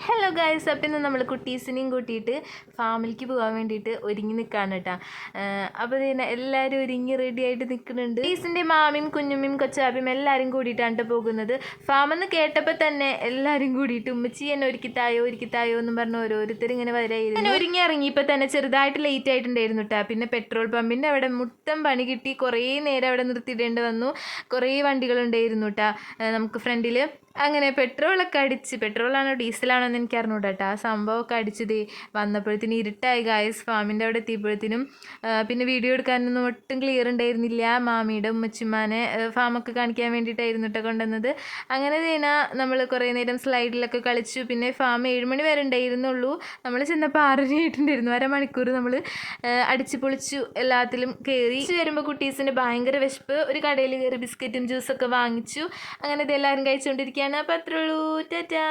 Hello guys, അപ്പം ഇന്ന് നമ്മൾ കുട്ടീസിനെയും കൂട്ടിയിട്ട് ഫാമിലിക്ക് പോകാൻ വേണ്ടിയിട്ട് ഒരുങ്ങി നിൽക്കുകയാണ് കേട്ടോ. അപ്പോൾ ഇതിനെ എല്ലാവരും ഒരുങ്ങി റെഡി ആയിട്ട് നിൽക്കുന്നുണ്ട്. കുട്ടീസിൻ്റെ മാമിയും കുഞ്ഞുമ്മയും കൊച്ചാപ്പിയും എല്ലാവരും കൂടിയിട്ടാണ് പോകുന്നത്. ഫാമെന്ന് കേട്ടപ്പോൾ തന്നെ എല്ലാവരും കൂടിയിട്ട് ഉമ്മച്ചി എന്നെ ഒരുക്കിത്തായോ എന്നും പറഞ്ഞ് ഓരോരുത്തർ ഇങ്ങനെ വരായിരുന്നു. അങ്ങനെ ഒരുങ്ങി ഇറങ്ങിയപ്പോൾ തന്നെ ചെറുതായിട്ട് ലേറ്റ് ആയിട്ടുണ്ടായിരുന്നു കേട്ടോ. പിന്നെ പെട്രോൾ പമ്പിൻ്റെ അവിടെ മൊത്തം പണി കിട്ടി, കുറേ നേരം അവിടെ നിർത്തിയിടേണ്ടി വന്നു. കുറേ വണ്ടികളുണ്ടായിരുന്നു കേട്ടോ നമുക്ക് ഫ്രണ്ടിൽ. അങ്ങനെ പെട്രോളൊക്കെ അടിച്ച്, പെട്രോളാണോ ഡീസലാണോ എന്ന് എനിക്ക് അറിഞ്ഞൂടാ കേട്ടോ. ആ സംഭവമൊക്കെ അടിച്ചത് വന്നപ്പോഴത്തേനും ഇരുട്ടായി ഗായ്സ്. ഫാമിൻ്റെ അവിടെ എത്തിയപ്പോഴത്തേനും പിന്നെ വീഡിയോ എടുക്കാനൊന്നും ഒട്ടും ക്ലിയർ ഉണ്ടായിരുന്നില്ല. മാമിയുടെ ഉമ്മച്ചിമാനെ ഫാമൊക്കെ കാണിക്കാൻ വേണ്ടിയിട്ടായിരുന്നു കേട്ടോ കൊണ്ടുവന്നത്. അങ്ങനെ തന്നെ നമ്മൾ കുറേ നേരം സ്ലൈഡിലൊക്കെ കളിച്ചു. പിന്നെ ഫാം 7 മണി വരെ ഉണ്ടായിരുന്നുള്ളൂ. നമ്മൾ ചെന്നപ്പോൾ 6:30 ആയിട്ടുണ്ടായിരുന്നു. അരമണിക്കൂർ നമ്മൾ അടിച്ചു പൊളിച്ചു, എല്ലാത്തിലും കയറി. വരുമ്പോൾ കുട്ടീസിന് ഭയങ്കര വിശപ്പ്. ഒരു കടയിൽ കയറി ബിസ്ക്കറ്റും ജ്യൂസൊക്കെ വാങ്ങിച്ചു. അങ്ങനെ ഇതെല്ലാവരും കഴിച്ചുകൊണ്ടിരിക്കുകയാണ്. അപ്പോൾ അത്രേ ഉള്ളൂ. ടാറ്റാ.